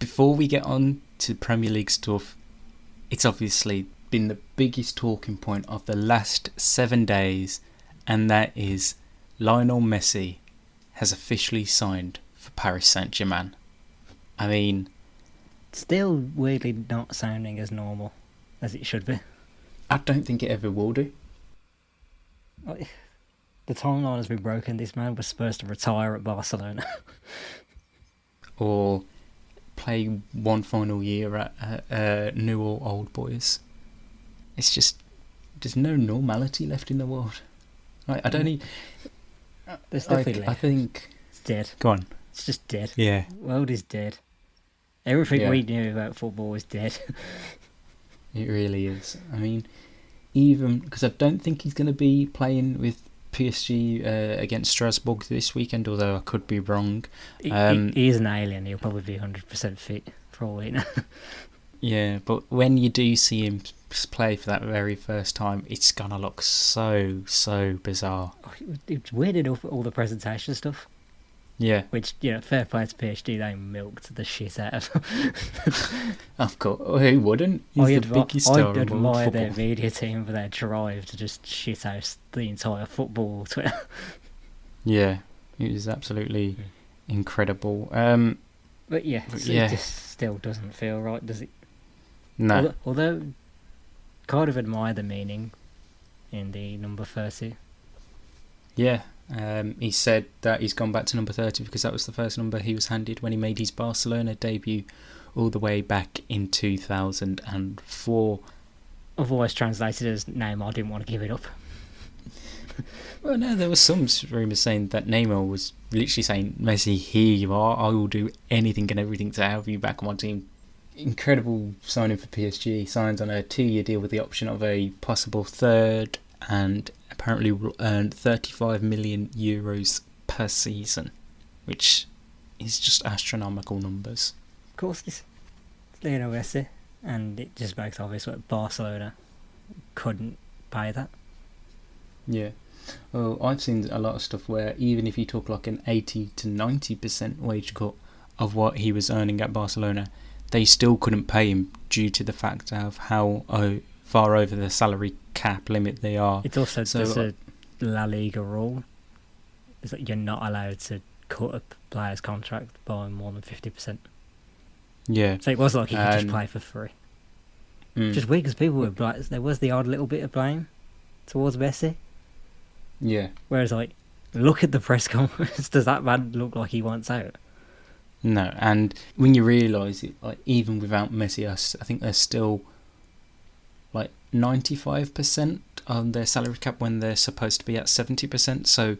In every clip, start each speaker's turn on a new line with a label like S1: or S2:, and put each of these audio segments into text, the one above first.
S1: before we get on to Premier League stuff, it's obviously been the biggest talking point of the last 7 days, and that is Lionel Messi has officially signed for Paris Saint-Germain. I mean,
S2: still weirdly not sounding as normal as it should be.
S1: I don't think it ever will do.
S2: The timeline has been broken. This man was supposed to retire at Barcelona.
S1: Or play one final year at New or Old Boys. It's just, there's no normality left in the world. I don't need...
S2: There's definitely
S1: I think...
S2: It's dead.
S1: Go on.
S2: It's just dead.
S1: Yeah.
S2: The world is dead. Everything we knew about football is dead.
S1: It really is. I mean, even... Because I don't think he's going to be playing with PSG against Strasbourg this weekend, although I could be wrong.
S2: He is an alien. He'll probably be 100% fit for all we know. Yeah,
S1: but when you do see him play for that very first time, it's gonna look so bizarre.
S2: It's weird enough, all the presentation stuff.
S1: Yeah.
S2: Which, fair play to PSG, they milked the shit out of.
S1: Of course, who wouldn't? He's the biggest star
S2: I'd
S1: of world
S2: admire
S1: football.
S2: their media team for their drive to just shit out the entire football Twitter.
S1: Yeah, it was absolutely incredible.
S2: But it just still doesn't feel right, does it?
S1: No.
S2: Although, kind of admire the meaning in the number 30.
S1: Yeah. He said that he's gone back to number 30 because that was the first number he was handed when he made his Barcelona debut all the way back in 2004.
S2: Otherwise translated as Neymar didn't want to give it up.
S1: Well, no, there was some rumours saying that Neymar was literally saying, Messi, here you are, I will do anything and everything to have you back on my team. Incredible signing for PSG. He signs on a 2-year deal with the option of a possible third, and apparently will earn 35 million euros per season, which is just astronomical numbers.
S2: Of course, it's Lionel Messi, and it just makes obvious that Barcelona couldn't pay that.
S1: Yeah. Well, I've seen a lot of stuff where even if you took like an 80 to 90% wage cut of what he was earning at Barcelona, they still couldn't pay him due to the fact of how far over the salary cap limit they are.
S2: It's also there's a La Liga rule. It's that you're not allowed to cut a player's contract by more than 50%.
S1: Yeah.
S2: So it was like he could just play for free. Just weird because people were like, there was the odd little bit of blame towards Messi.
S1: Yeah.
S2: Whereas, look at the press conference. Does that man look like he wants out?
S1: No, and when you realise it, even without Messi, I think they're still 95% on their salary cap when they're supposed to be at 70%. So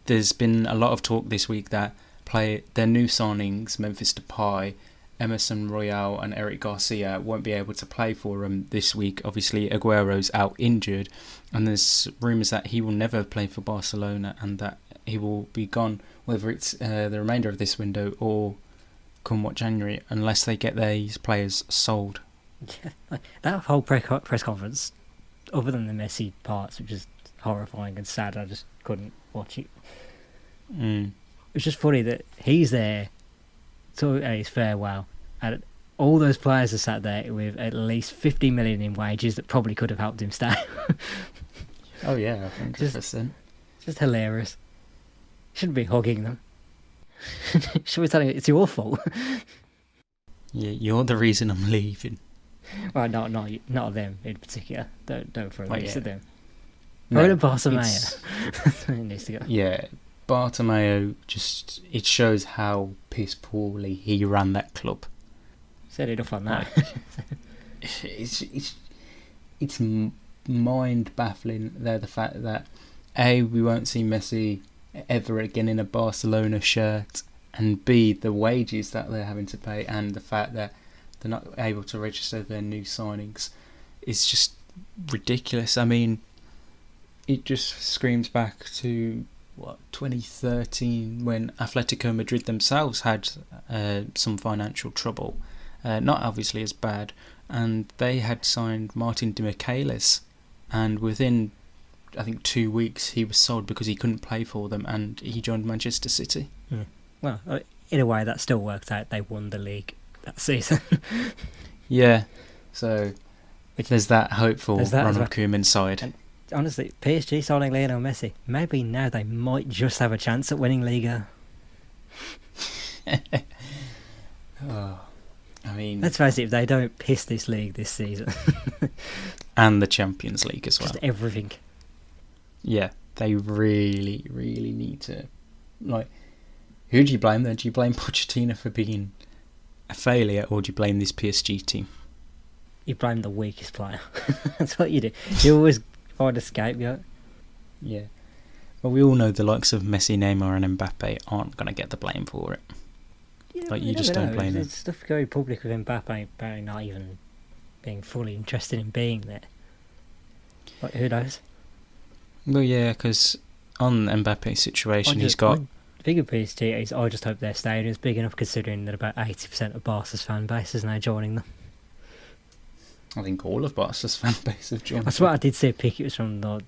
S1: there's been a lot of talk this week that their new signings, Memphis Depay, Emerson Royale and Eric Garcia, won't be able to play for them this week. Obviously, Aguero's out injured, and there's rumours that he will never play for Barcelona and that he will be gone, whether it's the remainder of this window or come January, unless they get these players sold.
S2: Yeah, that whole press conference, other than the Messi parts, which is horrifying and sad, I just couldn't watch it. It's just funny that he's there to his farewell, and all those players are sat there with at least 50 million in wages that probably could have helped him stay.
S1: Oh yeah, 100%.
S2: Just hilarious. Shouldn't be hugging them. Should we tell you it's your fault?
S1: Yeah, you're the reason I'm leaving.
S2: Well, not them in particular. Don't throw this at them.
S1: No,
S2: Or to Bartomeu. He needs to go.
S1: Yeah, Bartomeu it shows how piss poorly he ran that club.
S2: Said enough on that.
S1: It's mind baffling there, the fact that we won't see Messi ever again in a Barcelona shirt, and B, the wages that they're having to pay, and the fact that they're not able to register their new signings is just ridiculous. I mean, it just screams back to 2013 when Atletico Madrid themselves had some financial trouble, not obviously as bad, and they had signed Martin de Michelis, and within I think 2 weeks he was sold because he couldn't play for them, and he joined Manchester City.
S2: Well, in a way that still worked out. They won the league that season.
S1: Yeah, so there's that hopeful
S2: There's that as
S1: Ronald
S2: well.
S1: Koeman side.
S2: And honestly, PSG signing Lionel Messi, maybe now they might just have a chance at winning Liga.
S1: Oh, I mean,
S2: Let's face it, if they don't piss this league this season,
S1: and the Champions League as well.
S2: just everything.
S1: Yeah, they really, really need to. Like, who do you blame then? Do you blame Pochettino for being a failure, or do you blame this PSG team?
S2: You blame the weakest player. That's what you do. You always find a scapegoat.
S1: Yeah. Well, we all know the likes of Messi, Neymar, and Mbappe aren't going to get the blame for it.
S2: Yeah,
S1: Like, you just don't blame them.
S2: It's stuff going public with Mbappe about not even being fully interested in being there. Like, who knows?
S1: Well, yeah, because on Mbappe's situation, he's got.
S2: The bigger PSG is I just hope their stadium's big enough, considering that about 80% of Barca's fan base is now joining them.
S1: I think all of Barca's fan base have joined.
S2: I swear I did see a pic. It was from the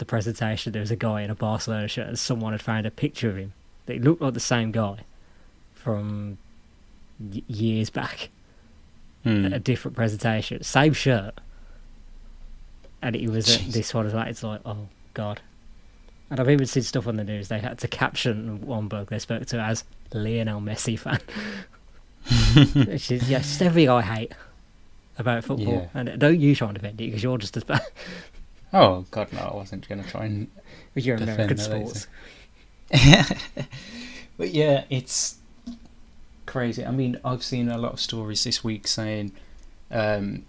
S2: presentation. There was a guy in a Barcelona shirt, and someone had found a picture of him that looked like the same guy from years back at a different presentation. Same shirt, and it was this one as well. It's like, oh god. And I've even seen stuff on the news. They had to caption one bloke they spoke to as Lionel Messi fan, which is just everything I hate about football.
S1: Yeah.
S2: And don't you try and defend it, because you're just as bad.
S1: Oh god, no! I wasn't going to try and.
S2: With your
S1: defend
S2: American
S1: that
S2: sports.
S1: But yeah, it's crazy. I mean, I've seen a lot of stories this week saying the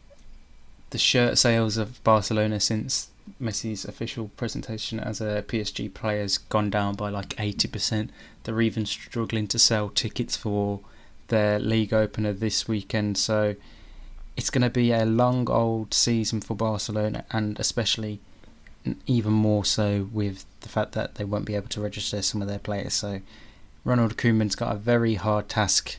S1: shirt sales of Barcelona since Messi's official presentation as a PSG player has gone down by like 80%. They're even struggling to sell tickets for their league opener this weekend, so it's going to be a long old season for Barcelona, and especially even more so with the fact that they won't be able to register some of their players. So Ronald Koeman's got a very hard task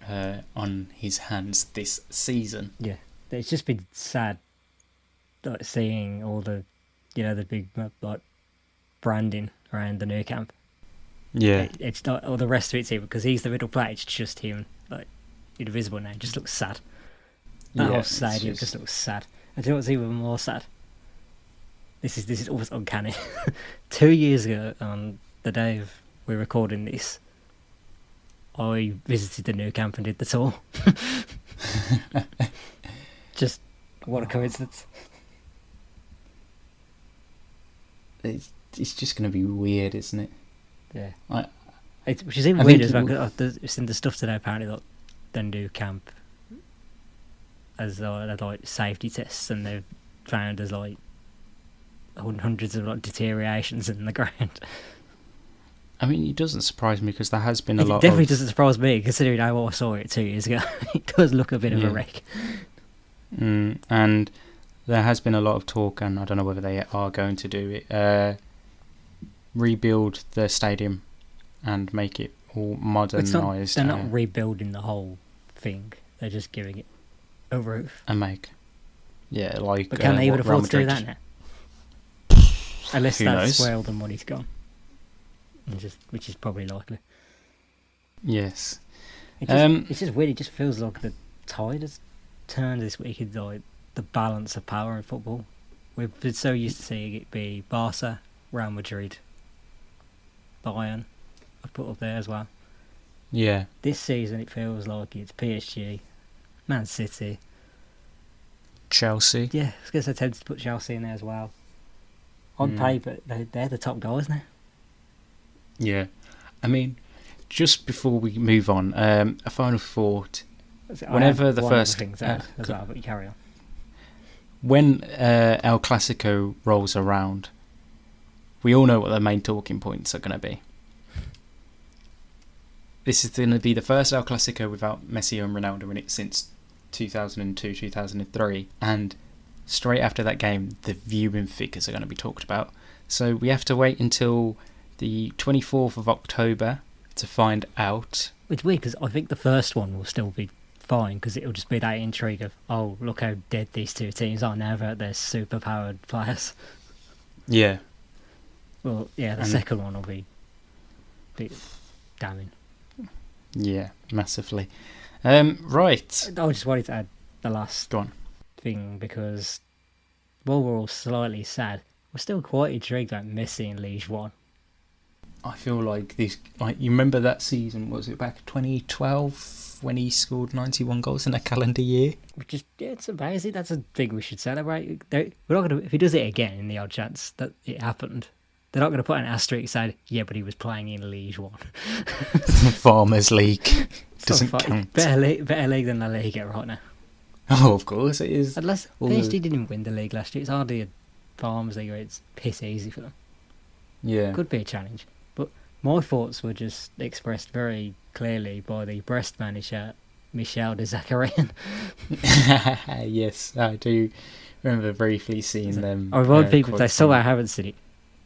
S1: on his hands this season.
S2: Yeah, it's just been sad, like seeing all the, the big like branding around the new camp.
S1: Yeah,
S2: It's not all the rest of it's him, because he's the middle player. It's just him, like invisible now. It just looks sad. That whole stadium just looks sad. And do you know what's even more sad? This is almost uncanny. 2 years ago, on the day of we're recording this, I visited the new camp and did the tour. Just what a coincidence.
S1: It's just going to be weird, isn't it?
S2: Yeah. Which is even weird as well, because I've seen the stuff today apparently that the new camp as like safety tests, and they've found there's like hundreds of like deteriorations in the ground.
S1: I mean, it doesn't surprise me, because there has been a lot.
S2: It definitely doesn't surprise me, considering how I saw it 2 years ago. It does look a bit of a wreck.
S1: And there has been a lot of talk, and I don't know whether they are going to do it, rebuild the stadium and make it all modernised.
S2: They're not rebuilding the whole thing. They're just giving it a roof.
S1: And make, like.
S2: But can they even afford to do that now? Unless that's where all the money's gone, which is probably likely.
S1: Yes.
S2: It's just weird. It just feels like the tide has turned this week in like the balance of power in football. We've been so used to seeing it be Barca, Real Madrid, Bayern. I've put up there as well.
S1: Yeah.
S2: This season it feels like it's PSG, Man City,
S1: Chelsea.
S2: Yeah, I was going to say tempted to put Chelsea in there as well. On paper, they're the top guys now.
S1: Yeah. I mean, just before we move on, a final thought. Whenever the first...
S2: things as well, but you carry on.
S1: When El Clasico rolls around, we all know what the main talking points are going to be. This is going to be the first El Clasico without Messi and Ronaldo in it since 2002, 2003, and straight after that game, the viewing figures are going to be talked about. So we have to wait until the 24th of October to find out.
S2: It's weird, because I think the first one will still be fine, because it'll just be that intrigue of, oh, look how dead these two teams are now that they're super powered players.
S1: Yeah.
S2: Well, yeah, the second one will be damning.
S1: Yeah, massively. Right.
S2: I just wanted to add the last
S1: Go on.
S2: thing because while we're all slightly sad, we're still quite intrigued about Messi in Ligue 1.
S1: I feel like this. Like, you remember that season? Was it back 2012 when he scored 91 goals in a calendar year?
S2: Which is, yeah, it's amazing. That's a thing we should celebrate. We're not going to, if he does it again in the odd chance that it happened, they're not going to put an asterisk saying, yeah, but he was playing in Ligue 1.
S1: Farmers League doesn't count.
S2: Better league than La Liga right now.
S1: Oh, of course it is.
S2: Unless PSG didn't win the league last year. It's hardly a Farmers League where it's piss easy for them.
S1: Yeah.
S2: Could be a challenge. But my thoughts were just expressed very clearly by the Brest manager, Michel de Zakarian.
S1: Yes, I do remember briefly seeing them.
S2: I remind people, if they somehow haven't seen it,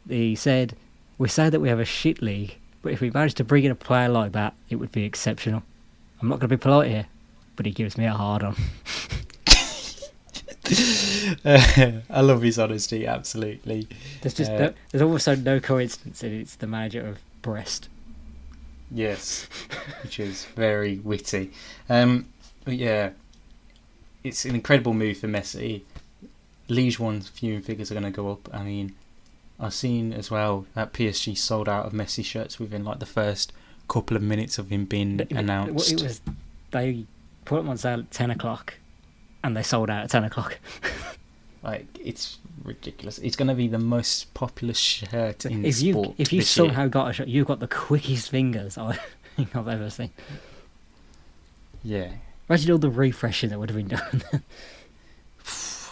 S2: he said, we say that we have a shit league, but if we managed to bring in a player like that, it would be exceptional. I'm not going to be polite here, but he gives me a hard on.
S1: I love his honesty, absolutely.
S2: There's also no coincidence that it's the manager of Brest.
S1: Yes, which is very witty. But yeah, it's an incredible move for Messi. Ligue 1's viewing figures are going to go up. I mean, I've seen as well that PSG sold out of Messi shirts within like the first couple of minutes of him being announced.
S2: They put them on sale at 10 o'clock and they sold out at 10 o'clock.
S1: Like, it's ridiculous. It's going to be the most popular shirt in sport.
S2: If you somehow got a shirt, you've got the quickest fingers I think I've ever seen.
S1: Yeah.
S2: Imagine all the refreshing that would have been done.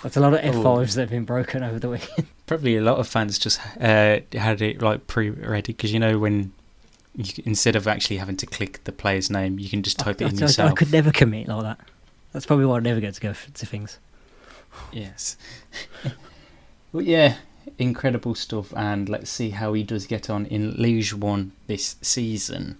S2: That's a lot of F5s that have been broken over the weekend.
S1: Probably a lot of fans just had it like pre-ready, because you know when instead of actually having to click the player's name, you can just type it in yourself.
S2: I could never commit like that. That's probably why I never get to go to things.
S1: Yes. Well, yeah, incredible stuff, and let's see how he does get on in Ligue 1 this season.